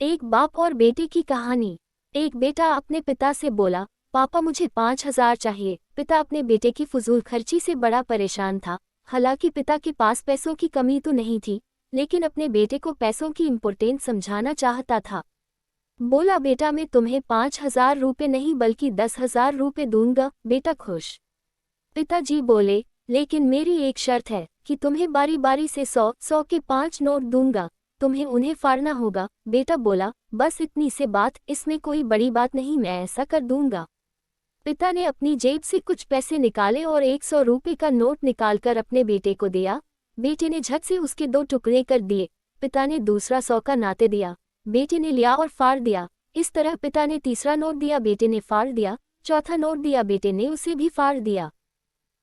एक बाप और बेटे की कहानी। एक बेटा अपने पिता से बोला, पापा मुझे 5,000 चाहिए। पिता अपने बेटे की फजूल खर्ची से बड़ा परेशान था। हालांकि पिता के पास पैसों की कमी तो नहीं थी, लेकिन अपने बेटे को पैसों की इम्पोर्टेंस समझाना चाहता था। बोला, बेटा मैं तुम्हें 5,000 रुपये नहीं बल्कि 10,000 रुपये दूंगा। बेटा खुश। पिताजी बोले, लेकिन मेरी एक शर्त है कि तुम्हें बारी बारी से 100 के 5 नोट दूंगा, तुम्हें उन्हें फाड़ना होगा। बेटा बोला, बस इतनी से बात, इसमें कोई बड़ी बात नहीं, मैं ऐसा कर दूंगा। पिता ने अपनी जेब से कुछ पैसे निकाले और 100 रुपये का नोट निकालकर अपने बेटे को दिया। बेटे ने झट से उसके 2 टुकड़े कर दिए। पिता ने दूसरा 100 का नाते दिया। बेटे ने लिया और फाड़ दिया। इस तरह पिता ने तीसरा नोट दिया, बेटे ने फाड़ दिया। चौथा नोट दिया, बेटे ने उसे भी फाड़ दिया।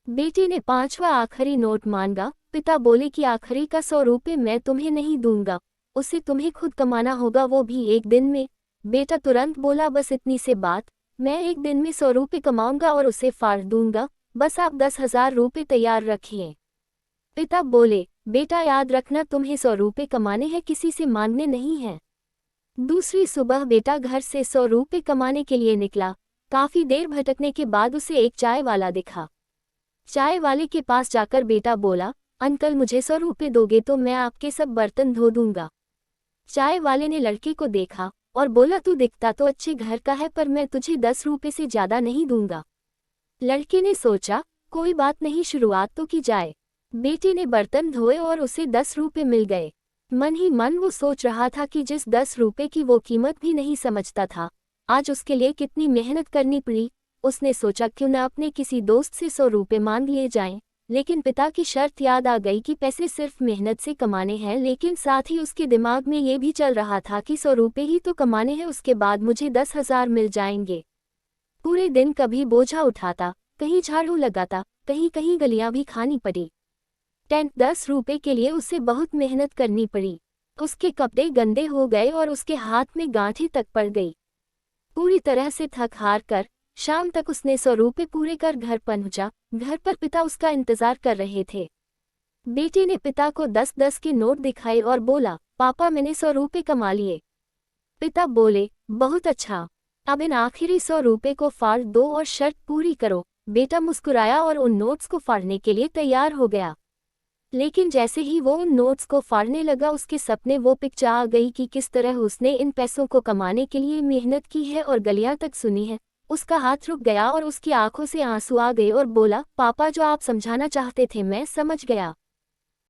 बेटे ने 5वां आखिरी नोट मांगा। पिता बोले कि आखिरी का 100 रुपये मैं तुम्हें नहीं दूंगा, उसे तुम्हें खुद कमाना होगा, वो भी एक दिन में। बेटा तुरंत बोला, बस इतनी से बात, मैं एक दिन में 100 रुपये कमाऊंगा और उसे फाड़ दूंगा, बस आप 10,000 रुपये तैयार रखिए। पिता बोले, बेटा याद रखना, तुम्हें 100 रुपये कमाने हैं, किसी से मांगने नहीं हैं। दूसरी सुबह बेटा घर से 100 रुपये कमाने के लिए निकला। काफी देर भटकने के बाद उसे एक चाय वाला दिखा। चाय वाले के पास जाकर बेटा बोला, अंकल मुझे 100 रुपये दोगे तो मैं आपके सब बर्तन धो दूंगा। चाय वाले ने लड़के को देखा और बोला, तू दिखता तो अच्छे घर का है, पर मैं तुझे 10 रुपये से ज्यादा नहीं दूंगा। लड़के ने सोचा, कोई बात नहीं, शुरुआत तो की जाए। बेटे ने बर्तन धोए और उसे 10 रुपये मिल गए। मन ही मन वो सोच रहा था कि जिस 10 रुपये की वो कीमत भी नहीं समझता था, आज उसके लिए कितनी मेहनत करनी पड़ी। उसने सोचा, क्यों न अपने किसी दोस्त से 100 रुपये मांग लिए जाएं। लेकिन पिता की शर्त याद आ गई कि पैसे सिर्फ मेहनत से कमाने हैं, लेकिन साथ ही उसके दिमाग में ये भी चल रहा था कि 100 रुपये ही तो कमाने हैं, उसके बाद मुझे 10,000 मिल जाएंगे। पूरे दिन कभी बोझा उठाता, कहीं झाड़ू लगाता, कहीं कहीं गलियां भी खानी पड़ी। 10 रुपये के लिए उसे बहुत मेहनत करनी पड़ी। उसके कपड़े गंदे हो गए और उसके हाथ में गांठें तक पड़ गई। पूरी तरह से थक हार कर शाम तक उसने 100 रुपये पूरे कर घर पहुंचा। घर पर पिता उसका इंतजार कर रहे थे। बेटे ने पिता को 10-10 के नोट दिखाए और बोला, पापा मैंने 100 रुपये कमा लिए। पिता बोले, बहुत अच्छा, अब इन आखिरी 100 रुपये को फाड़ दो और शर्त पूरी करो। बेटा मुस्कुराया और उन नोट्स को फाड़ने के लिए तैयार हो गया। लेकिन जैसे ही वो उन नोट्स को फाड़ने लगा, उसके सपने वो पिक्चर आ गई कि किस तरह उसने इन पैसों को कमाने के लिए मेहनत की है और गलियां तक सुनी है। उसका हाथ रुक गया और उसकी आंखों से आंसू आ गए और बोला, पापा जो आप समझाना चाहते थे मैं समझ गया।